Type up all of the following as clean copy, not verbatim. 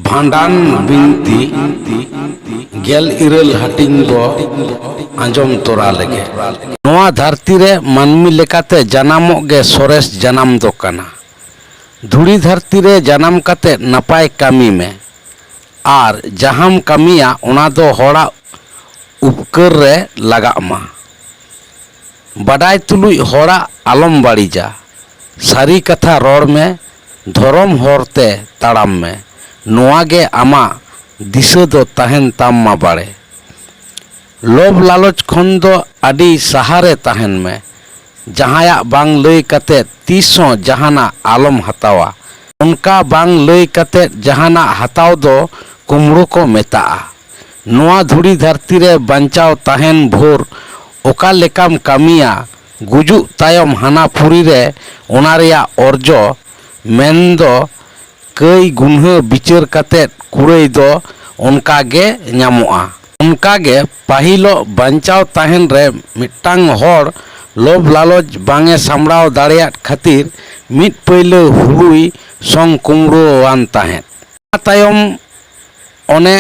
भांडान बिनती गेल इरल हटिंग दो आंजम तोरा लगे नोआ धरती रे मानमी लेकाते जनामोग गे सोरेस जनाम दो कना। धुड़ी धरती रे जनाम काते नपाय कामी में आर जहाम कामिया ओना दो होड़ा उपकर रे लगा मा। बडाय तुलुई होड़ा आलम बाड़ीजा सारी कथा रोड़ में धरम होरते ताड़ाम में नोआ गे आमा दिशा दो तहन ताम मा बाड़े। लोभ लालच खन दो आडी सहारे तहन में जहाया बांग लई कते तीसों जहाना आलम हतावा। उनका बांग लई कते जहाना हताव दो कुमड़ो को मेताआ। नोआ धुड़ी धरती रे बंचाव तहन भोर ओका लेकाम कामिया गुजु तायम हाना पुरी रे ओना रेया अर्जो मेन दो कई गुन्हा बिचार कते कुड़ाई दो उनका गे ᱧᱟᱢᱚᱜᱼᱟ। उनका गे पाहिलो बंचाव तहन रे मिट्टांग होड़ लोभ लालच बांगे सामड़ाव दाड़ेयात खातिर मिट पहले हुड़ुई संग कुमड़ो आन तहन। तायम ओने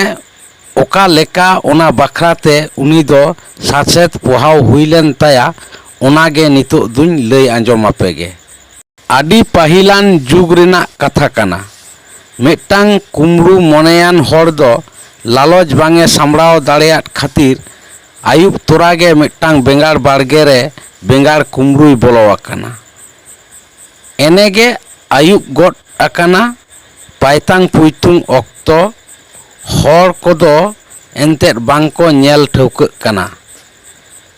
ओका लेका ओना बखराते उनी दो सासेत पोहाव हुईलेन ताया ओनागे नितो दुñ लई आंजम आपेगे। आडी पाहिलान जुग रेना कथा कना। मिट्टांग कुमड़ू मनेयान होड़ दो लालच बांगे सामड़ाव दाड़ेयात खातिर आयुब तोरागे मिट्टांग बेंगार बाड़गे रे बेंगार कुमड़ुई बोलो आकाना। एनेगे आयुब गड आकाना पायतांग पुयतुंग ऑक्तो होड़ कोदो एंतेद बांको नेल ठौकाग काना।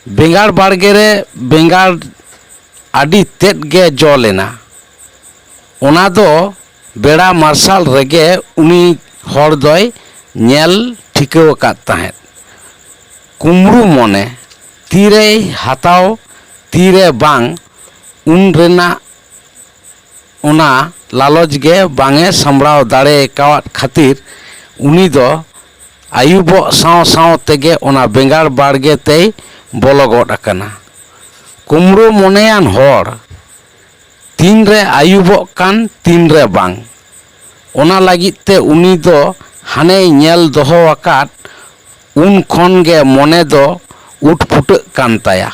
बेंगार बाड़गे रे बेंगार आडी तेद गे जो लेना। ओना दो बेड़ा मार्शल रेगे उनी होड़ दोय नेल ठिकाव आकाद ताहेद। कुमड़ू मने तीरे हाताव तीरे बांग उन रेना ओना लालच गे बांगे सामड़ाव दाड़े कावात खातिर उनी दो आयुबो साव साव तेगे ओना बेंगार बाड़गे तेय बोलो गड आकाना। कुमड़ू मनेयान होड़ तीन रे आयुबो कान तीन रे बांग ओना लागित ते उनी दो हाने नेल दोहो आकाद उन खन गे मने दो उठफुटाग कान ताया।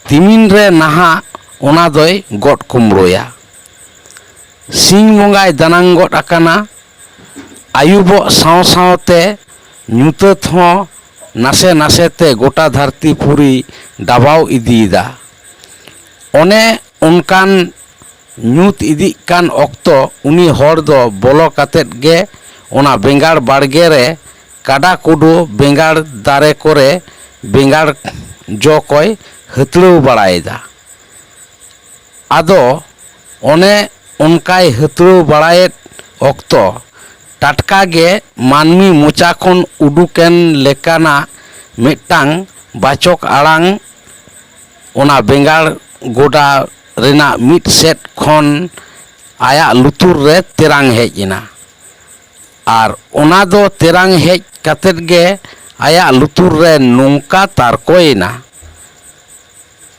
तिमिन रे नाहा ओना दोय गड कुमड़ोया। सिंह बंगाय दानांग गड आकाना। आयुबो साव सावते ᱧᱩᱛᱟᱹᱛ ᱦᱚᱸ नासे नासेते गोटा धरती पुरी दाबाव इदीदा। ओने उनकान ᱧᱩᱛ इदी कान ऑक्तो उनी होड़ दो बोलो कातेद गे ओना बेंगार बाड़गे रे काडा कुडो बेंगार दारे कोरे बेंगार जो कोय हतड़ाव बाड़ायदा। आदो ओने उनकाय हतड़ाव बाड़ायेद ऑक्तो टाटका गे मानमी मोचा खन उडुकेन लेकाना मिट्टांग बाचक आड़ांग ओना बेंगार गोडा रेना मिट सेट खन आया लुतुर रे तेरांग हेज एना। आर ओना दो तेरांग हेज कातेद गे आया लुतुर रे नोंका तारकोयना।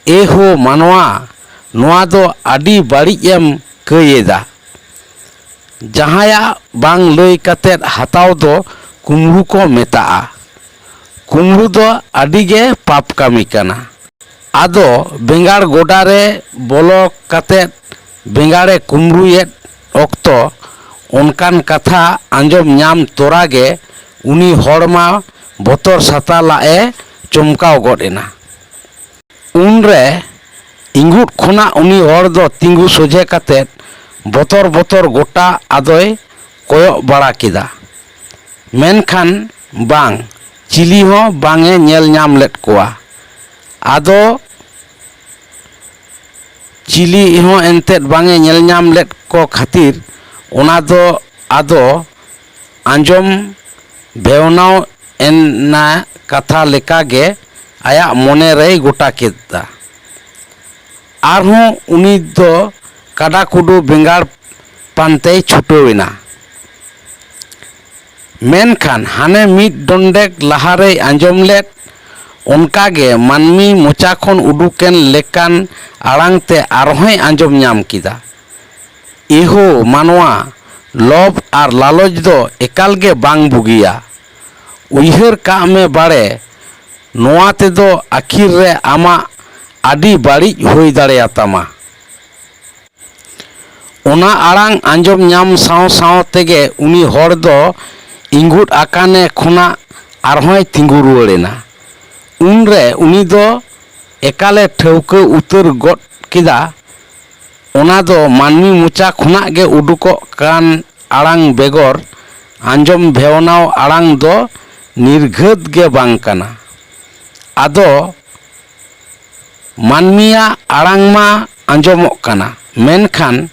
ए हो मानवा नोआ दो आडी बाड़िज एम कयेदा। जहाया बांग लई कातेद हाताव दो कुमड़ू को मेताआ। कुमड़ू दो आडी गे पाप कामी काना। आदो बेंगार गोडा रे बोलो कातेद बेंगारे कुमड़ुयेद ऑक्तो उनकान कथा आंजम ᱧᱟᱢ तोरागे उनी होड़मा बतर साता लाए चमकाव गड एना। उनरे इंगुट खोना उनी होड़ दो तिंगु सोजे कातेद बतर बतर गोटा आदोय कोयक बाड़ा केदा। मेनखान बांग चिली हों बांगे नेल ᱧᱟᱢ लेद कोआ। आदो चिली हों एंतेद बांगे नेल ᱧᱟᱢ लेद को खातिर ओना दो आदो आंजम भेवनाव एना कथा लेकागे आया मने रे गोटा केदा। आरहों उनी दो काडा कुडू बेंगार पानते छुटोवेना। मेनखान हाने मिट डंडेक लाहारे आंजम लेद उनकागे मानमी मोचा खन उडुकेन लेकान आड़ांगते आरहोय आंजम ᱧᱟᱢ कीदा। एहो मानवा लोभ और लालच दो एकाल गे बांग बुगिया उइहर का में बाड़े नोआ तेदो आखिर रे आमा आदि बाड़ी हुई दाड़ेया तामा ओना आड़ांग आंजम नाम साव साव तेगे उनी हर दो इंगुट आकाने खुना आरहोय तिंगु रुवाड़ेना उनरे उनी दो एकाले ठौका उतर गद किदा ओना दो मानमी मोचा खुना गे उडुकोग कान आड़ांग बेगर आंजम भेवनाव आड़ांग दो निर्घात गे बांग काना आदो मानमिया आड़ांग मा आंजमोग काना मेनखान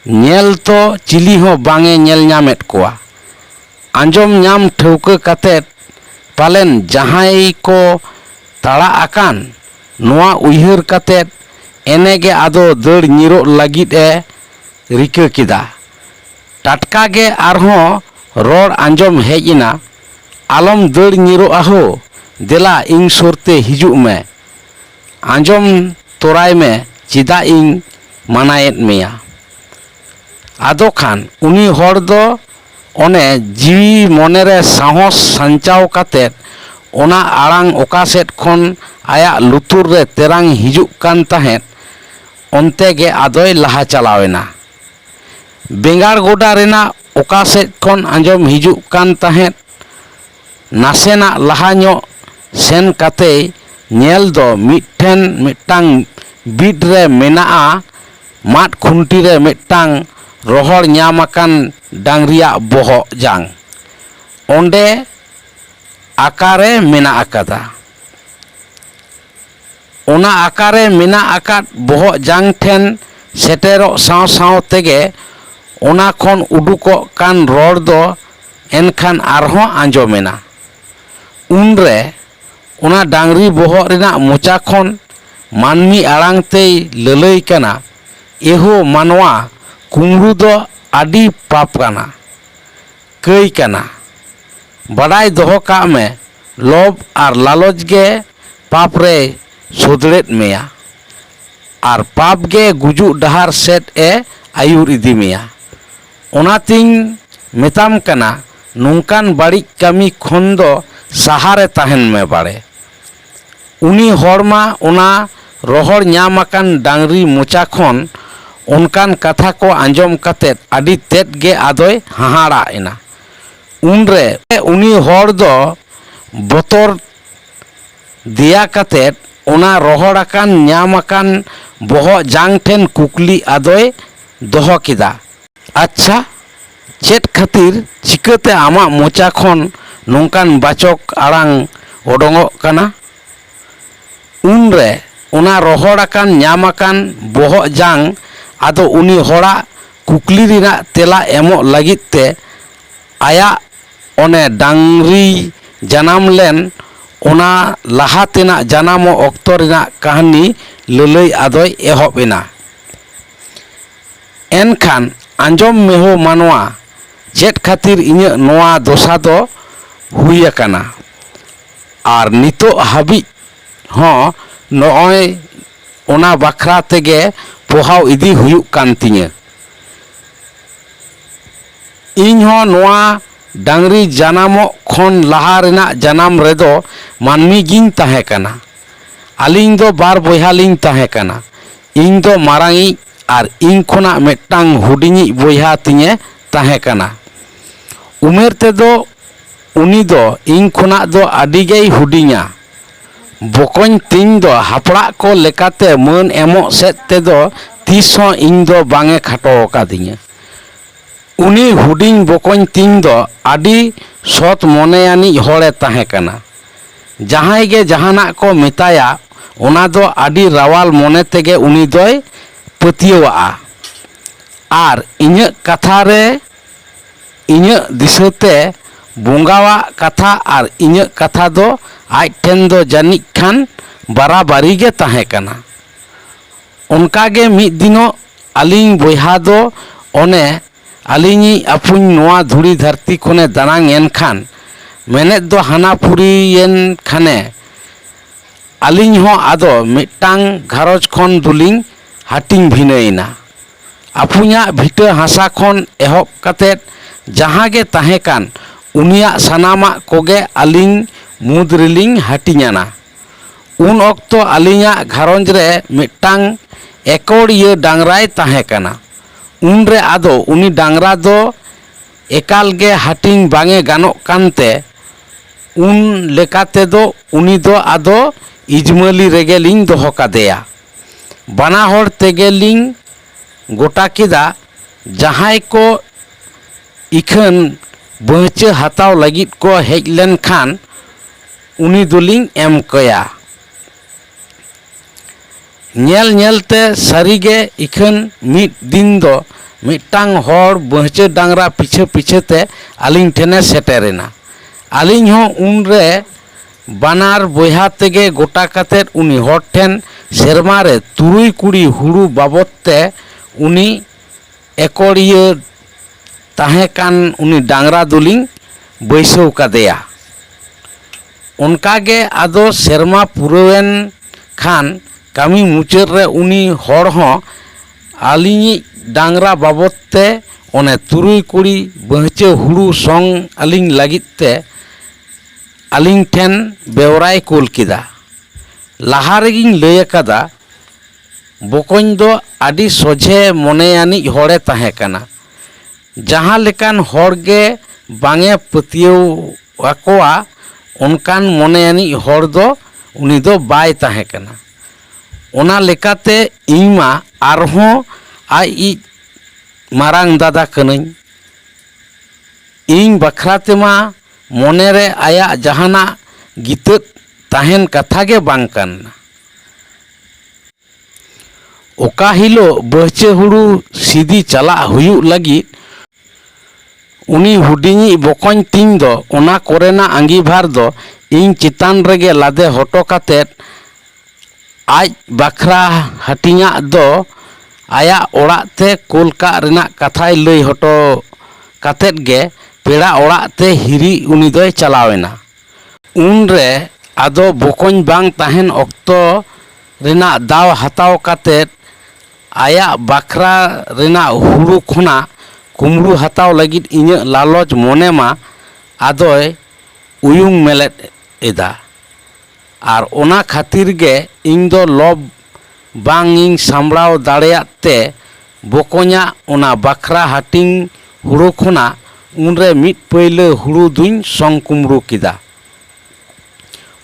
नेल तो चिली हो बांगे नेल ᱧᱟᱢᱮᱫ कोवा आंजम ᱧᱟᱢ ठौका कातेत पालेन जहाई को ताड़ा आकान नोआ उइहर कातेत एनेगे आदो दड़ निरो लागिद ए रिका किदा टाटका गे आरहों रोड आंजम हेजना आलम दड़ निरो आहो देला इंग सोरते हिजुग में आंजम तोराय में चिदा इंग मानायेद मेया आदो खान उनी हर दो ओने जीवी मोनेरे साहस संचाव कातेत ओना आड़ांग ओका सेट खन आया लुतुर रे तेरांग हिजुग कान ताहेत ओनते गे आदोय लाहा चलावेना बेंगार गोडा रेना ओका सेट खन आंजम हिजुग कान ताहेत नासेना लाहा ᱧᱚᱜ सेन काते नेल दो मिठेन मिटांग बीट रे मेनाआ माट खुंटी रे मिटांग रोहड़ ᱧᱟᱢᱟᱠᱟᱱ डांगरिया बोहग जांग ओंडे आकारे मेना आकादा ओना आकारे मेना आकाद बोहग जांग ठेन सेटेरो साव साव तेगे ओना खन उडुकोग कान रोड़ दो एनखान आरहों आंजमेना उनरे ओना डांगरी बोहग रेना मोचा खन मानमी आड़ांग तेय ललय काना एहो मानवा कुमरू दो आदि पाप काना कई काना बड़ाई दोहो का में लोभ और लालच गे पाप रे सोदड़ेद मेया और पाप गे गुजु डहार सेट ए आयुर इदी मेया ओनातिंग मेताम काना नोंकान बाड़ी कामी खन दो सहारे ताहेन में बाड़े उनी हरमा ओना रोहड़ ᱧᱟᱢᱟᱠᱟᱱ डांगरी मोचा खन उनकान कथा को आंजम कातेत आदि तेत गे आदोय हाहाड़ा एना उनरे उनी हर दो बतर दिया कातेत ओना रोहड़ाकान ᱧᱟᱢᱟᱠᱟᱱ बोहग जांग ठेन कुकली आदोय दोहो किदा अच्छा चेत खातिर चिकाते आमा मोचा खन नोंकान बाचक आड़ांग ओडोंगोग काना उनरे ओना रोहड़ाकान ᱧᱟᱢᱟᱠᱟᱱ बोहग जांग आदो उनी हड़ा कुकली रिना तेला एमो लगित ते आया ओने डांगरी जनाम लेन ओना लाहा तेना जनामो ऑक्तो रिना कहानी ललय आदोय एहबेना एनखान आंजम मेहो मानवा चेत खातिर इᱧ नोआ दोसा दो हुई आकाना आर नितो हाबि हों नोय ओना बाखरा तेगे पोहाव इदी हुयुग कान तिᱧा ᱤᱧ ᱦᱚᱸ ᱱᱚᱣᱟ ᱰᱟᱝᱨᱤ ᱡᱟᱱᱟᱢᱚᱜ ᱠᱷᱚᱱ ᱞᱟᱦᱟ ᱨᱮᱱᱟᱜ ᱡᱟᱱᱟᱢ ᱨᱮᱫᱚ ᱢᱟᱹᱱᱢᱤ ᱜᱤᱧ ᱛᱟᱦᱮᱸ ᱠᱟᱱᱟ ᱟᱹᱞᱤᱧ ᱫᱚ ᱵᱟᱨ ᱵᱚᱭᱦᱟ ᱞᱤᱧ ᱛᱟᱦᱮᱸ ᱠᱟᱱᱟ ᱤᱧ ᱫᱚ ᱢᱟᱨᱟᱝᱤᱡ ᱟᱨ ᱤᱧ ᱠᱷᱚᱱᱟᱜ ᱢᱤᱫᱴᱟᱝ ᱦᱩᱰᱤᱧᱤᱡ ᱵᱚᱭᱦᱟ ᱛᱤᱧᱮ ᱛᱟᱦᱮᱸ ᱠᱟᱱᱟ ᱩᱢᱮᱨ ᱛᱮᱫᱚ ᱩᱱᱤ ᱫᱚ ᱤᱧ ᱠᱷᱚᱱᱟᱜ ᱫᱚ ᱟᱹᱰᱤᱜᱮᱭ ᱦᱩᱰᱤᱧᱟ ᱵᱚᱠᱚᱧ ᱛᱤᱧ ᱫᱚ ᱦᱟᱯᱲᱟᱜ ᱠᱚ ᱞᱮᱠᱟᱛᱮ ᱢᱟᱹᱱ ᱮᱢᱚᱜ ᱥᱮᱫ ᱛᱮᱫᱚ ᱛᱤᱥ ᱦᱚᱸ ᱤᱧ ᱫᱚ ᱵᱟᱝᱮ ᱠᱷᱟᱴᱚ ᱟᱠᱟᱫᱤᱧᱟ उनी हुडिंग बकॉñ तीन दो आदि सत मनेयानिज हड़े ताहें काना जहां गे जहाना को मेताया ओना दो आदि रावाल मने तेगे उनी दोय पतियवा आर इᱧ कथा रे इᱧ दिसते बोंगावा कथा आर इᱧ कथा दो आज ठेन दो जानिक खान बराबरी गे ताहें काना उनका गे मिद दिनो आलिंग बोयहा दो ओने आलिनी अपुन नोआ धुड़ी धरती खने दानांग एन खान मेने दो हानापुरी एन खाने आलिनी हो आदो मिटांग घारोज खन दुलिंग हाटिंग भिनयना ᱟᱯᱩᱧᱟᱜ ᱵᱷᱤᱴᱟᱹ ᱦᱟᱥᱟ ᱠᱷᱚᱱ ᱮᱦᱚᱵ ᱠᱟᱛᱮᱫ ᱡᱟᱦᱟᱸ ᱜᱮ ᱛᱟᱦᱮᱸ ᱠᱟᱱ ᱩᱱᱤᱭᱟᱜ ᱥᱟᱱᱟᱢᱟᱜ ᱠᱚᱜᱮ ᱟᱹᱞᱤᱧ ᱢᱩᱫᱽ ᱨᱮᱞᱤᱧ ᱦᱟᱹᱴᱤᱧᱟᱱᱟ। ᱩᱱ ᱚᱠᱛᱚ ᱟᱹᱞᱤᱧᱟᱜ ᱜᱷᱟᱨᱚᱸᱡᱽ ᱨᱮ ᱢᱤᱫᱴᱟᱝ ᱮᱠᱚᱲᱤᱭᱟᱹ ᱰᱟᱝᱨᱟᱭ ᱛᱟᱦᱮᱸ ᱠᱟᱱᱟ। ᱩᱱᱨᱮ ᱟᱫᱚ ᱩᱱᱤ ᱰᱟᱝᱨᱟ ᱫᱚ ᱮᱠᱟᱞ ᱜᱮ ᱦᱟᱹᱴᱤᱧ ᱵᱟᱝᱮ ᱜᱟᱱᱚᱜ ᱠᱟᱱᱛᱮ ᱩᱱ ᱞᱮᱠᱟᱛᱮᱫᱚ ᱩᱱᱤ ᱫᱚ ᱟᱫᱚ ᱤᱡᱽᱢᱟᱹᱞᱤ ᱨᱮᱜᱮᱞᱤᱧ ᱫᱚᱦᱚ ᱠᱟᱫᱮᱭᱟ। ᱵᱟᱱᱟ ᱦᱚᱲ ᱛᱮᱜᱮᱞᱤᱧ ᱜᱚᱴᱟ ᱠᱮᱫᱟ ᱡᱟᱦᱟᱸᱭ ᱠᱚ ᱤᱠᱷᱟᱹᱱ ᱵᱟᱹᱦᱪᱟᱹ ᱦᱟᱛᱟᱣ ᱞᱟᱹᱜᱤᱫ ᱠᱚ ᱦᱮᱡ ᱞᱮᱱ ᱠᱷᱟᱱ ᱩᱱᱤ ᱫᱚᱞᱤᱧ ᱮᱢ ᱠᱟᱭᱟ। ᱧᱮᱞ ᱧᱮᱞᱛᱮ ᱥᱟᱹᱨᱤᱜᱮ ᱤᱠᱷᱟᱹᱱ ᱢᱤᱫ ᱫᱤᱱ ᱫᱚ ᱢᱤᱫᱴᱟᱝ ᱦᱚᱲ ᱵᱟᱹᱦᱪᱟᱹ ᱰᱟᱝᱨᱟ ᱯᱤᱪᱷᱟᱹ ᱯᱤᱪᱷᱟᱹᱛᱮ ᱟᱹᱞᱤᱧ ᱴᱷᱮᱱᱮ ᱥᱮᱴᱮᱨᱮᱱᱟ। ᱟᱹᱞᱤᱧ ᱦᱚᱸ ᱩᱱᱨᱮ ᱵᱟᱱᱟᱨ ᱵᱚᱭᱦᱟ ᱛᱮᱜᱮ ᱜᱚᱴᱟ ᱠᱟᱛᱮᱫ ᱩᱱᱤ ᱦᱚᱲ ᱴᱷᱮᱱ ᱥᱮᱨᱢᱟ ᱨᱮ 3 ᱠᱩᱲᱤ ᱦᱩᱲᱩ ᱵᱟᱵᱚᱫ ᱛᱮ ᱩᱱᱤ ᱮᱠᱚᱲᱤᱭᱟᱹ ᱛᱟᱦᱮᱸ ᱠᱟᱱ ᱩᱱᱤ ᱰᱟᱝᱨᱟ ᱫᱚᱞᱤᱧ ᱵᱟᱹᱭᱥᱟᱹᱣ ᱠᱟᱫᱮᱭᱟ। ᱚᱱᱠᱟᱜᱮ ᱟᱫᱚ ᱥᱮᱨᱢᱟ ᱯᱩᱨᱟᱹᱣᱮᱱ ᱠᱷᱟᱱ ᱠᱟᱹᱢᱤ ᱢᱩᱪᱟᱹᱫ ᱨᱮ ᱩᱱᱤ ᱦᱚᱲ ᱦᱚᱸ ᱟᱹᱞᱤᱧᱤᱡ ᱰᱟᱝᱨᱟ ᱵᱟᱵᱚᱫ ᱛᱮ ᱚᱱᱮ 3 ᱠᱩᱲᱤ ᱵᱟᱹᱦᱪᱟᱹ ᱦᱩᱲᱩ ᱥᱚᱝ ᱟᱹᱞᱤᱧ ᱞᱟᱹᱜᱤᱫ ᱛᱮ ᱟᱹᱞᱤᱧ ᱴᱷᱮᱱ ᱵᱮᱣᱨᱟᱭ ᱠᱳᱞ ᱠᱮᱫᱟ। ᱞᱟᱦᱟ ᱨᱮᱜᱤᱧ ᱞᱟᱹᱭ ᱟᱠᱟᱫᱟ ᱵᱚᱠᱚᱧ ᱫᱚ ᱟᱹᱰᱤ ᱥᱚᱡᱷᱮ ᱢᱚᱱᱮᱭᱟᱱᱤᱡ ᱦᱚᱲᱮ ᱛᱟᱦᱮᱸ ᱠᱟᱱᱟ। ᱡᱟᱦᱟᱸ ᱞᱮᱠᱟᱱ ᱦᱚᱲ ᱜᱮ ᱵᱟᱝᱮ ᱯᱟᱹᱛᱭᱟᱹᱣ ᱟᱠᱚᱣᱟ ᱚᱱᱠᱟᱱ ᱢᱚᱱᱮᱭᱟᱱᱤᱡ ᱦᱚᱲ ᱫᱚ ᱩᱱᱤ ᱫᱚ ᱵᱟᱭ ᱛᱟᱦᱮᱸ ᱠᱟᱱᱟ। ᱚᱱᱟ ᱞᱮᱠᱟᱛᱮ ᱤᱧ ᱢᱟ ᱟᱨᱦᱚᱸ ᱟᱡᱤᱡ ᱢᱟᱨᱟᱝ ᱫᱟᱫᱟ ᱠᱟᱹᱱᱟᱹᱧ। ᱤᱧ ᱵᱟᱠᱷᱨᱟ ᱛᱮᱢᱟ ᱢᱚᱱᱮᱨᱮ ᱟᱭᱟᱜ ᱡᱟᱦᱟᱱᱟᱜ ᱜᱤᱛᱟᱹᱛ ᱛᱟᱦᱮᱱ ᱠᱟᱛᱷᱟ ᱜᱮ ᱵᱟᱝ ᱠᱟᱱᱟ। ᱚᱠᱟ ᱦᱤᱞᱳᱜ ᱵᱟᱹᱦᱪᱟᱹ ᱦᱩᱲᱩ ᱥᱤᱫᱤ ᱪᱟᱞᱟᱜ ᱦᱩᱭᱩᱜ ᱞᱟᱹᱜᱤᱫ ᱩᱱᱤ ᱦᱩᱰᱤᱧᱤᱡ ᱵᱚᱠᱚᱧ ᱛᱤᱧ ᱫᱚ ᱚᱱᱟ ᱠᱚᱨᱮᱱᱟᱜ ᱟᱸᱜᱤᱵᱷᱟᱨ ᱫᱚ ᱤᱧ ᱪᱮᱛᱟᱱ ᱨᱮᱜᱮ ᱞᱟᱫᱮ ᱦᱚᱴᱚ ᱠᱟᱛᱮᱫ ᱟᱡ ᱵᱟᱠᱷᱨᱟ ᱦᱟᱹᱴᱤᱧᱟᱜ ᱫᱚ ᱟᱭᱟᱜ ᱚᱲᱟᱜ ᱛᱮ ᱠᱳᱞ ᱠᱟᱜ ᱨᱮᱱᱟᱜ ᱠᱟᱛᱷᱟᱭ ᱞᱟᱹᱭ ᱦᱚᱴᱚ ᱠᱟᱛᱮᱫ ᱜᱮ ᱯᱮᱲᱟ ᱚᱲᱟᱜ ᱛᱮ ᱦᱤᱨᱤ ᱩᱱᱤ ᱫᱚᱭ ᱪᱟᱞᱟᱣᱮᱱᱟ। ᱩᱱᱨᱮ ᱟᱫᱚ ᱵᱚᱠᱚᱧ ᱵᱟᱝ ᱛᱟᱦᱮᱱ ᱚᱠᱛᱚ ᱨᱮᱱᱟᱜ ᱫᱟᱣ ᱦᱟᱛᱟᱣ ᱠᱟᱛᱮᱫ ᱟᱭᱟᱜ ᱵᱟᱠᱷᱨᱟ ᱨᱮᱱᱟᱜ ᱦᱩᱲᱩ ᱠᱷᱚᱱᱟᱜ ᱠᱩᱢᱲᱩ ᱦᱟᱛᱟᱣ ᱞᱟᱹᱜᱤᱫ ᱤᱧᱟᱹᱜ ᱞᱟᱞᱚᱪ ᱢᱚᱱᱮ ᱢᱟ ᱟᱫᱚᱭ ᱩᱭᱩᱝ ᱢᱮᱞᱮᱫ ᱮᱫᱟ। ᱟᱨ ᱚᱱᱟ ᱠᱷᱟᱹᱛᱤᱨ ᱜᱮ ᱤᱧ ᱫᱚ ᱞᱚᱵᱽ ᱵᱟᱝ ᱤᱧ ᱥᱟᱢᱲᱟᱣ ᱫᱟᱲᱮᱭᱟᱜ ᱛᱮ ᱵᱚᱠᱚᱧᱟᱜ ᱚᱱᱟ ᱵᱟᱠᱷᱨᱟ ᱦᱟᱹᱴᱤᱧ ᱦᱩᱲᱩ ᱠᱷᱚᱱᱟᱜ ᱩᱱᱨᱮ 1 ᱯᱟᱹᱭᱞᱟᱹ ᱦᱩᱲᱩ ᱫᱩᱧ ᱥᱚᱝ ᱠᱩᱢᱲᱩ ᱠᱮᱫᱟ।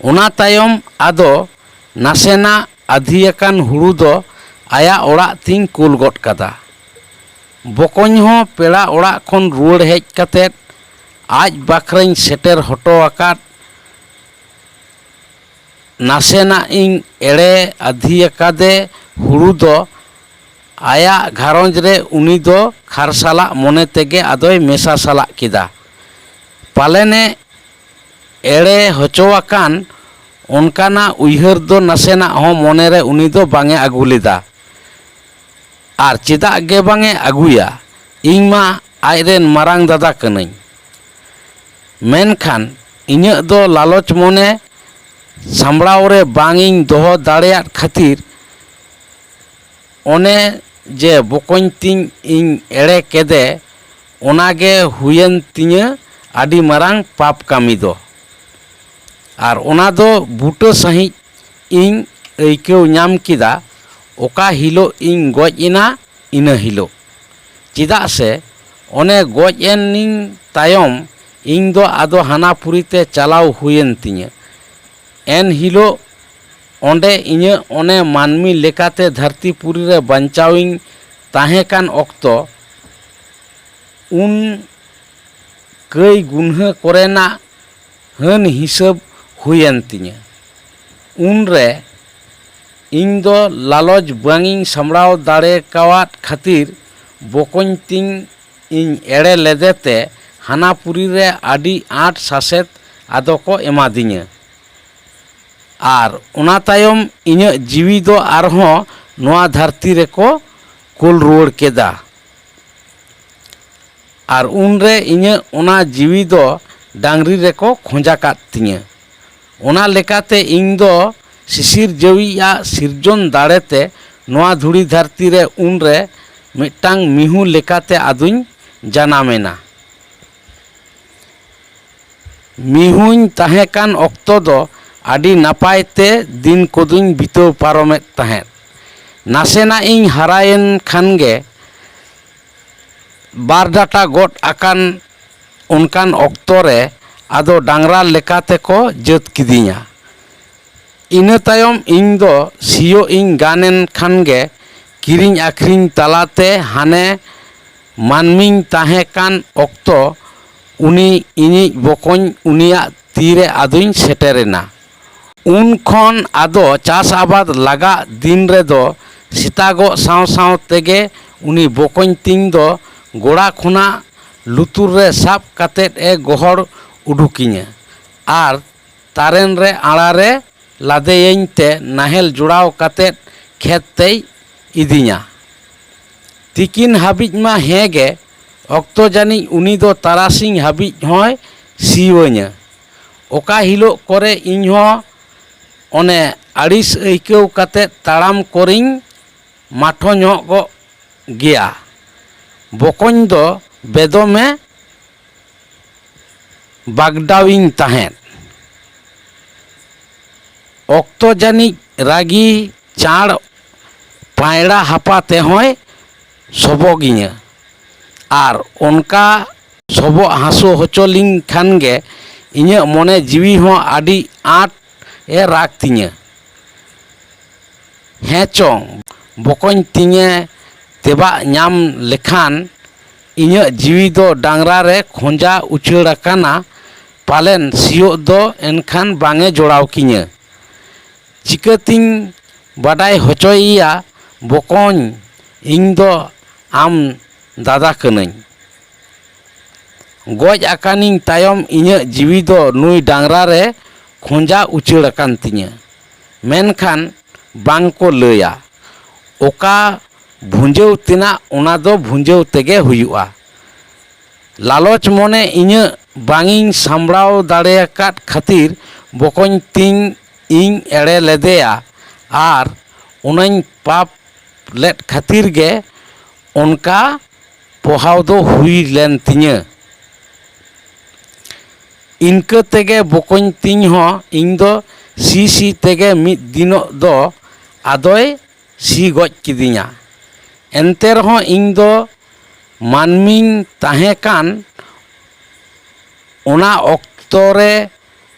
ᱚᱱᱟ ᱛᱟᱭᱚᱢ ᱟᱫᱚ ᱱᱟᱥᱮᱱᱟᱜ ᱟᱹᱫᱷᱤᱭᱟᱠᱟᱱ ᱦᱩᱲᱩ ᱫᱚ ᱟᱭᱟᱜ ᱚᱲᱟᱜ ᱛᱤᱧ ᱠᱳᱞ ᱜᱚᱫ ᱠᱟᱫᱟ। ᱵᱚᱠᱚᱧ ᱦᱚᱸ ᱯᱮᱲᱟ ᱚᱲᱟᱜ ᱠᱷᱚᱱ ᱨᱩᱣᱟᱹᱲ ᱦᱮᱡ ᱠᱟᱛᱮᱫ ᱟᱡ ᱵᱟᱠᱷᱨᱟᱧ ᱥᱮᱴᱮᱨ ᱦᱚᱴᱚ ᱟᱠᱟᱫ ᱱᱟᱥᱮᱱᱟᱜ ᱤᱧ ᱮᱲᱮ ᱟᱹᱫᱷᱤᱭᱟᱠᱟᱫᱮ ᱦᱩᱲᱩ ᱫᱚ ᱟᱭᱟᱜ ᱜᱷᱟᱨᱚᱸᱡᱽ ᱨᱮ ᱩᱱᱤ ᱫᱚ ᱠᱷᱟᱨᱥᱟᱞᱟᱜ ᱢᱚᱱᱮ ᱛᱮᱜᱮ ᱟᱫᱚᱭ ᱢᱮᱥᱟ ᱥᱟᱞᱟᱜ ᱠᱮᱫᱟ। ᱯᱟᱞᱮᱱᱮ ᱮᱲᱮ ᱦᱚᱪᱚᱣᱟᱠᱟᱱ ᱚᱱᱠᱟᱱᱟᱜ ᱩᱭᱦᱟᱹᱨ ᱫᱚ ᱱᱟᱥᱮᱱᱟᱜ ᱦᱚᱸ ᱢᱚᱱᱮᱨᱮ ᱩᱱᱤ ᱫᱚ ᱵᱟᱝᱮ ᱟᱹᱜᱩ ᱞᱮᱫᱟ। ᱟᱨ ᱪᱮᱫᱟᱜ ᱜᱮ ᱵᱟᱝᱮ ᱟᱹᱜᱩᱭᱟ, ᱤᱧ ᱢᱟ ᱟᱡᱨᱮᱱ ᱢᱟᱨᱟᱝ ᱫᱟᱫᱟ ᱠᱟᱹᱱᱟᱹᱧ। ᱢᱮᱱᱠᱷᱟᱱ ᱤᱧᱟᱹᱜ ᱫᱚ ᱞᱟᱞᱚᱪ ᱢᱚᱱᱮ ᱥᱟᱢᱲᱟᱣ ᱨᱮ ᱵᱟᱝ ᱤᱧ ᱫᱚᱦᱚ ᱫᱟᱲᱮᱭᱟᱫ ᱠᱷᱟᱹᱛᱤᱨ ᱚᱱᱮ ᱡᱮ ᱵᱚᱠᱚᱧ ᱛᱤᱧ ᱤᱧ ᱮᱲᱮ ᱠᱮᱫᱮ ᱚᱱᱟᱜᱮ ᱦᱩᱭᱮᱱ ᱛᱤᱧᱟᱹ ᱟᱹᱰᱤ ᱢᱟᱨᱟᱝ ᱯᱟᱯ ᱠᱟᱹᱢᱤ ᱫᱚ। ᱟᱨ ᱚᱱᱟ ᱫᱚ ᱵᱩᱴᱟᱹ ᱥᱟᱺᱦᱤᱡ ᱤᱧ ᱟᱹᱭᱠᱟᱹᱣ ᱧᱟᱢ ᱠᱮᱫᱟ ᱚᱠᱟ ᱦᱤᱞᱳᱜ ᱤᱧ ᱜᱚᱡ ᱮᱱᱟ ᱤᱱᱟᱹ ᱦᱤᱞᱳᱜ। ᱪᱮᱫᱟᱜ ᱥᱮ ᱚᱱᱮ ᱜᱚᱡ ᱮᱱᱤᱧ ᱛᱟᱭᱚᱢ ᱤᱧ ᱫᱚ ᱟᱫᱚ ᱦᱟᱱᱟᱯᱩᱨᱤ te ᱪᱟᱞᱟᱣ ᱦᱩᱭᱮᱱ ᱛᱤᱧᱟᱹ। ᱮᱱ ᱦᱤᱞᱳᱜ ᱚᱸᱰᱮ ᱤᱧᱟᱹᱜ ᱚᱱᱮ ᱢᱟᱹᱱᱢᱤ ᱞᱮᱠᱟᱛᱮ ᱫᱷᱟᱹᱨᱛᱤ ᱯᱩᱨᱤ ᱨᱮ ᱵᱟᱧᱪᱟᱣᱤᱧ ᱛᱟᱦᱮᱸ ᱠᱟᱱ ᱚᱠᱛᱚ ᱩᱱ ᱠᱟᱹᱭ ᱜᱩᱱᱦᱟᱹ ᱠᱚᱨᱮᱱᱟᱜ ᱦᱟᱹᱱ ᱦᱤᱥᱟᱹᱵ ᱦᱩᱭᱮᱱ ᱛᱤᱧᱟᱹ। ᱩᱱᱨᱮ ᱤᱧ ᱫᱚ ᱞᱟᱞᱚᱪ ᱵᱟᱝᱤᱧ ᱥᱟᱢᱲᱟᱣ ᱫᱟᱲᱮ ᱠᱟᱣᱟᱫ ᱠᱷᱟᱹᱛᱤᱨ ᱵᱚᱠᱚᱧ ᱛᱤᱧ ᱤᱧ ᱮᱲᱮ ᱞᱮᱫᱮᱛᱮ ᱦᱟᱱᱟᱯᱩᱨᱤ ᱨᱮ ᱟᱹᱰᱤ ᱟᱸᱴ ᱥᱟᱥᱮᱛ ᱟᱫᱚ ᱠᱚ ᱮᱢᱟᱫᱤᱧᱟᱹ। ᱟᱨ ᱚᱱᱟ ᱛᱟᱭᱚᱢ ᱤᱧᱟᱹᱜ ᱡᱤᱣᱤ ᱫᱚ ᱟᱨᱦᱚᱸ ᱱᱚᱣᱟ ᱫᱷᱟᱹᱨᱛᱤ ᱨᱮᱠᱚ ᱠᱳᱞ ᱨᱩᱣᱟᱹᱲ ᱠᱮᱫᱟ। ᱟᱨ ᱩᱱᱨᱮ ᱤᱧᱟᱹᱜ ᱚᱱᱟ ᱡᱤᱣᱤ ᱫᱚ ᱰᱟᱝᱨᱤ ᱨᱮᱠᱚ ᱠᱷᱚᱸᱡᱟ ᱠᱟᱫ ᱛᱤᱧᱟᱹ। ᱚᱱᱟ ᱞᱮᱠᱟᱛᱮ ᱤᱧ ᱫᱚ ᱥᱤᱥᱤᱨ ᱡᱟᱹᱣᱤᱡᱟᱜ ᱥᱤᱨᱡᱚᱱ ᱫᱟᱲᱮᱛᱮ ᱱᱚᱣᱟ ᱫᱷᱩᱲᱤ ᱫᱷᱟᱹᱨᱛᱤ ᱨᱮ ᱩᱱᱨᱮ मिटटांग मिहू लेकाते आदुኝ जानामेना। मिहुñ ताहेकान ऑक्तो दो आदि नापायते दिन कोदुኝ बिताव पारमेत ताहेत। नासेना इñ हारायेन खानगे बार डाटा गोट आकान उनकान ऑक्तो रे आदो डांगरा लेकाते को जत किदिñा। इना तायम इñ दो सियो इñ गानेन खानगे किरिñ आखरिñ तालाते हाने मानमिñ ताहेकान ऑक्तो उनी इñिज बकोñ उनिया तीरे आदुኝ सेटेरेना। उन खन आदो चास आबाद लागा दिन रे दो सेतागो साव साव तेगे उनी बकोñ तिñ दो गोड़ा खुना लुतुर रे साब कातेत ए गोहर उडुकिña आर तारेन रे आड़ा रे लादेयेñ ते नाहेल जुड़ाव कातेत खेत तेय इदिña। तिकिन हाबिज मा हेगे ऑक्तो जानी उनी दो तारासिñ हाबिज होय सिवोña। ओका हिलो करे इñ हो ओने आड़िस आइकाव कातेत ताड़ाम करिñ माठो ñogo गिया। बकोñ दो बेदमे बागडाविñ ताहेत। ऑक्तो जानी रागी चाड़ पायड़ा हापा तेहोय सबगिña आर उनका सबो हासो होचोलिñ खानगे इña मने जीवी हो आदि आट ए राग तिña। हें चों बकोñ तिñे तेबा ñाम लेखान इña जीवी दो डांगरा रे खोंजा उछाड़ आकाना पालेन सियो दो एनखान बांगे जोड़ाव किña। चिकातिñ बाडाय होचोयिया बकोñ इñ दो आम दादा कनाñ। गज आकानिñ तायम इña जीवी दो नुई डांगरा रे खोंजा उछाड़ आकान तिña। मेनखान बांग को लैया ओका भुंजाव तिना ओना दो भुंजाव तेगे हुयुआ। लालच मने इña बांगिñ सामड़ाव दाड़ेयाकात खातिर बकोñ तिñ इñ एड़े लेदेया आर ओनाñ पाप लेद खातिर गे उनका पोहाव दो हुई लेन तिña। इनका तेगे बकोñ तिñ हो इñ दो सी तेगे मिद दिनो दो आदोय सी गज किदिña। एनते रहो इñ दो मानमिñ ताहेकान ओना ऑक्तो रे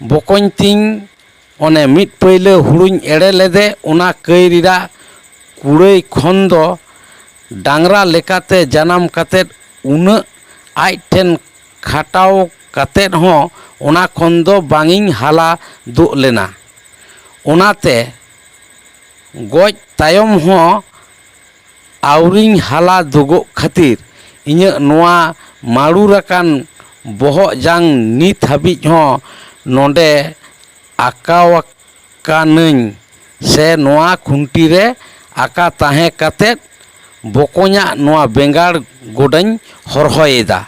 बकोñ तिñ ओने मिद पहले हुड़ुñ एड़े लेदे ओना कईरिरा कुड़ाई खन दो डांगरा लेकाते जानाम कातेत उना आज ठेन खाटाव कातेत हो ओना खन दो बांगिñ हाला दो लेना। ओनाते गज तायम हो आवरिñ हाला दुगो खातिर इña नोआ माड़ुराकान बोहग जांग नित हाबिज हो नोंडे आकावाकानाñ से नोआ खुंटी रे आका ताहे कातेत बकोña नोआ बेंगाड़ गोडाñ हरहोयेदा।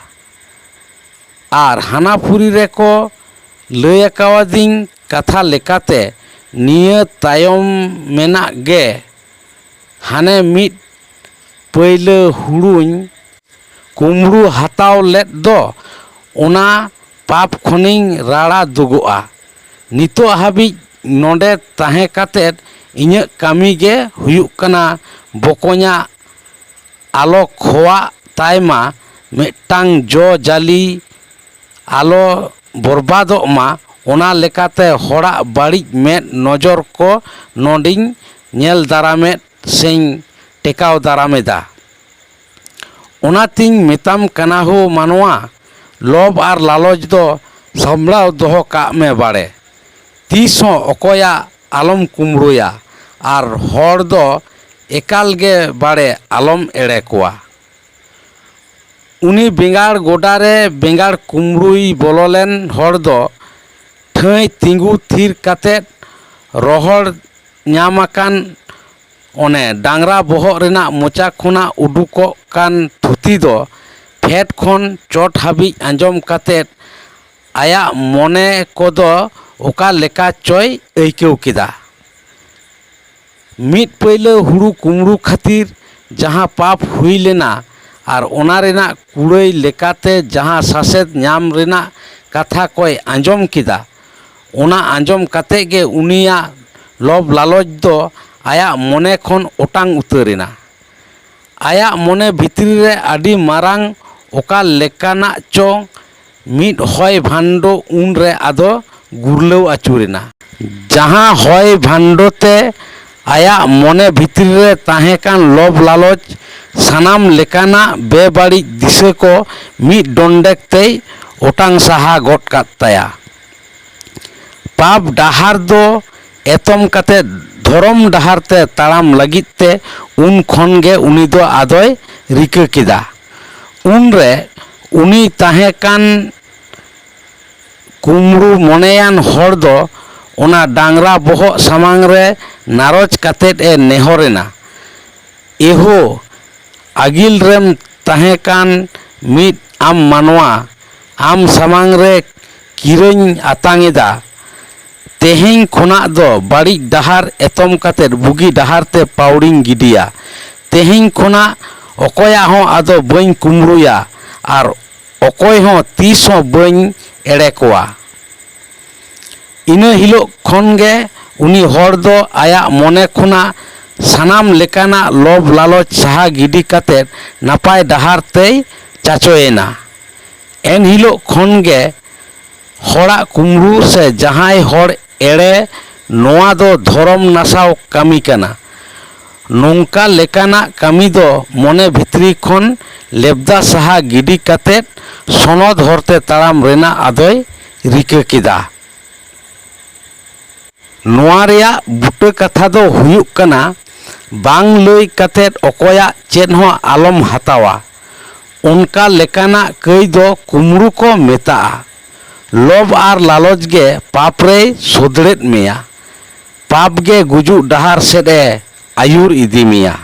आर हानापुरी रे को लई आकावादिñ कथा लेकाते निया तायम मेना गे हाने मिद पहले हुड़ुñ कुमड़ू हाताव लेद दो ओना पाप खनिñ राड़ा दुगोआ। नितो हाबिज नोंडे ताहे कातेत इña कामी गे हुयुग कना बकोña आलो खोआ तायमा मिटटांग जो जाली आलो बरबादोग मा ओना लेकाते होड़ा बाड़िज मेद नजर को नोंडिñ नेल दारामेद सेñ टेकाव दारामेदा। ओनातिñ मेताम कना हो मानवा लोभ आर लालच दो सामलाव दोहो काग मे बाड़े। तीस हो अकोया आलम कुमड़ोया आर हर दो एकाल गे बाड़े आलम एड़े कोआ। उनी बेंगाड़ गोडा रे बेंगाड़ कुमड़ुई बोलोलेन हर दो ठाई तिंगु थिर कातेत रोहड़ ᱧᱟᱢᱟᱠᱟᱱ ओने डांगरा बोहग रेना मोचा खोना उडुकोग कान थुती दो फेट खन चोट हाबिज आंजम कातेत आया मने कोदो ओका लेका चोय आइकाव केदा। मिद पहले हुड़ु कुमड़ू खातिर ᱡᱟᱦᱟᱸ ᱯᱟᱯ ᱦᱩᱭ ᱞᱮᱱᱟ ᱟᱨ ᱚᱱᱟ ᱨᱮᱱᱟᱜ ᱠᱩᱲᱟᱹᱭ ᱞᱮᱠᱟᱛᱮ ᱡᱟᱦᱟᱸ ᱥᱟᱥᱮᱛ ᱧᱟᱢ ᱨᱮᱱᱟᱜ ᱠᱟᱛᱷᱟ ᱠᱚᱭ ᱟᱸᱡᱚᱢ ᱠᱮᱫᱟ, ᱚᱱᱟ ᱟᱸᱡᱚᱢ ᱠᱟᱛᱮᱫ ᱜᱮ ᱩᱱᱤᱭᱟᱜ ᱞᱚᱵᱽ ᱞᱟᱞᱚᱪ ᱫᱚ ᱟᱭᱟᱜ ᱢᱚᱱᱮ ᱠᱷᱚᱱ ᱚᱴᱟᱝ ᱩᱛᱟᱹᱨᱮᱱᱟ᱾ ᱟᱭᱟᱜ ᱢᱚᱱᱮ ᱵᱷᱤᱛᱨᱤ ᱨᱮ ᱟᱹᱰᱤ ᱢᱟᱨᱟᱝ ᱚᱠᱟ ᱞᱮᱠᱟᱱᱟᱜ ᱪᱚ ᱢᱤᱫ ᱦᱚᱭ ᱵᱷᱟᱱᱰᱚ ᱩᱱᱨᱮ ᱟᱫᱚ ᱜᱩᱨᱞᱟᱹᱣ ᱟᱹᱪᱩᱨᱮᱱᱟ᱾ ᱡᱟᱦᱟᱸ ᱦᱚᱭ ᱵᱷᱟᱱᱰᱚ ᱛᱮ ᱟᱭᱟᱜ ᱢᱚᱱᱮ ᱵᱷᱤᱛᱨᱤ ᱨᱮ ᱛᱟᱦᱮᱸ ᱠᱟᱱ ᱞᱚᱵᱽ ᱞᱟᱞᱚᱪ ᱥᱟᱱᱟᱢ ᱞᱮᱠᱟᱱᱟᱜ ᱵᱮᱵᱟᱹᱲᱤᱡ ᱫᱤᱥᱟᱹ ᱠᱚ ᱢᱤᱫ ᱰᱚᱸᱰᱮᱠ ᱛᱮᱭ ᱚᱴᱟᱝ ᱥᱟᱦᱟ ᱜᱚᱫ ᱠᱟᱫ ᱛᱟᱭᱟ᱾ ᱯᱟᱯ ᱰᱟᱦᱟᱨ ᱫᱚ ᱮᱛᱚᱢ ᱠᱟᱛᱮᱫ ᱫᱷᱚᱨᱚᱢ ᱰᱟᱦᱟᱨ ᱛᱮ ᱛᱟᱲᱟᱢ ᱞᱟᱹᱜᱤᱫ ᱛᱮ ᱩᱱ ᱠᱷᱚᱱ ᱜᱮ ᱩᱱᱤ ᱫᱚ ᱟᱫᱚᱭ ᱨᱤᱠᱟᱹ ᱠᱮᱫᱟ᱾ ᱩᱱᱨᱮ ᱩᱱᱤ ᱛᱟᱦᱮᱸ ᱠᱟᱱ ᱠᱩᱢᱲᱩ ᱢᱚᱱᱮᱭᱟᱱ ᱦᱚᱲ ᱫᱚ ᱚᱱᱟ ᱰᱟᱝᱨᱟ ᱵᱚᱦᱚᱜ ᱥᱟᱢᱟᱝ ᱨᱮ ᱱᱟᱨᱚᱪ ᱠᱟᱛᱮᱫ ᱮ ᱱᱮᱦᱚᱨᱮᱱᱟ, ᱮᱦᱳ ᱟᱹᱜᱤᱞ ᱨᱮᱢ ᱛᱟᱦᱮᱸ ᱠᱟᱱ ᱢᱤᱫ ᱟᱢ ᱢᱟᱱᱣᱟ, ᱟᱢ ᱥᱟᱢᱟᱝ ᱨᱮ ᱠᱤᱨᱟᱹᱧ ᱟᱛᱟᱝ ᱮᱫᱟ᱾ ᱛᱮᱦᱮᱧ ᱠᱷᱚᱱᱟᱜ ᱫᱚ ᱵᱟᱹᱲᱤᱡ ᱰᱟᱦᱟᱨ ᱮᱛᱚᱢ ᱠᱟᱛᱮᱫ ᱵᱩᱜᱤ ᱰᱟᱦᱟর ᱛᱮ ᱯᱟᱹᱣᱲᱤᱧ ᱜᱤᱰᱤᱭᱟ᱾ ᱛᱮᱦᱮᱧ ᱠᱷᱚᱱᱟᱜ ᱚᱠᱚᱭᱟᱜ ᱦᱚᱸ ᱟᱫᱚ ᱵᱟᱹᱧ ᱠᱩᱢᱲᱩᱭᱟ ᱟᱨ ᱚᱠᱚᱭ ᱦᱚᱸ ᱛᱤᱥ ᱦᱚᱸ ᱵᱟᱹᱧ ᱮᱲᱮ ᱠᱚᱣᱟ᱾ ᱤᱱᱟᱹ ᱦᱤᱞᱳᱜ ᱠᱷᱚᱱ ᱜᱮ ᱩᱱᱤ ᱦᱚᱲ ᱫᱚ 아ᱭᱟᱜ ᱢᱚᱱᱮ ᱠᱷᱚᱱᱟᱜ ᱥᱟᱱᱟᱢ ᱞᱮᱠᱟᱱᱟᱜ ᱞᱚᱵᱽ ᱞᱟᱞᱚᱪ ᱥᱟᱦᱟ ᱜᱤᱰᱤ ᱠᱟᱛᱮᱫ ᱱᱟᱯᱟᱭ ᱰᱟᱦᱟᱨ ᱛᱮᱭ ᱪᱟᱪᱳᱭᱮᱱᱟ᱾ ᱮᱱ ᱦᱤᱞᱳᱜ ᱠᱷᱚᱱ ᱜᱮ ᱦᱚᱲᱟᱜ ᱠᱩᱢᱲᱩ ᱥᱮ ᱡᱟᱦᱟᱸᱭ ᱦᱚᱲ ᱮᱲᱮ ᱱᱚᱣᱟ ᱫᱚ ᱫᱷᱚᱨᱚᱢ ᱱᱟᱥᱟᱣ ᱠᱟᱹᱢᱤ ᱠᱟᱱᱟ᱾ ᱱᱚᱝᱠᱟ ᱞᱮᱠᱟᱱᱟᱜ ᱠᱟᱹᱢᱤ ᱫᱚ ᱢᱚᱱᱮ ᱵᱷᱤᱛᱨᱤ ᱠᱷᱚᱱ ᱞᱮᱵᱫᱟ ᱥᱟᱦᱟ ᱜᱤᱰᱤ ᱠᱟᱛᱮᱫ ᱥᱚᱱᱚᱛ ᱦᱚᱨᱛᱮ ᱛᱟᱲᱟᱢ ᱨᱮᱱᱟᱜ ᱟᱫᱚᱭ ᱨᱤᱠᱟᱹ ᱠᱮᱫᱟ᱾ ᱱᱚᱣᱟ ᱨᱮᱭᱟᱜ ᱵᱩᱴᱟᱹ ᱠᱟᱛᱷᱟ ᱫᱚ ᱦᱩᱭᱩᱜ ᱠᱟᱱᱟ, ᱵᱟᱝ ᱞᱟᱹᱭ ᱠᱟᱛᱮᱫ ᱚᱠᱚᱭᱟᱜ ᱪᱮᱫ ᱦᱚᱸ ᱟᱞᱚᱢ ᱦᱟᱛᱟᱣᱟ᱾ ᱚᱱᱠᱟ ᱞᱮᱠᱟᱱᱟᱜ ᱠᱟᱹᱭ ᱫᱚ ᱠᱩᱢᱲᱩ ᱠᱚ ᱢᱮᱛᱟᱜᱼᱟ᱾ ᱞᱚᱵᱽ ᱟᱨ ᱞᱟᱞᱚᱪ ᱜᱮ ᱯᱟᱯ ᱨᱮᱭ ᱥᱚᱫᱽᱲᱮᱫ ᱢᱮᱭᱟ᱾ ᱯᱟᱯ ᱜᱮ ᱜᱩᱡᱩᱜ ᱰᱟᱦᱟᱨ ᱥᱮᱫ ᱮ ᱟᱹᱭᱩᱨ ᱤᱫᱤ ᱢᱮᱭᱟ᱾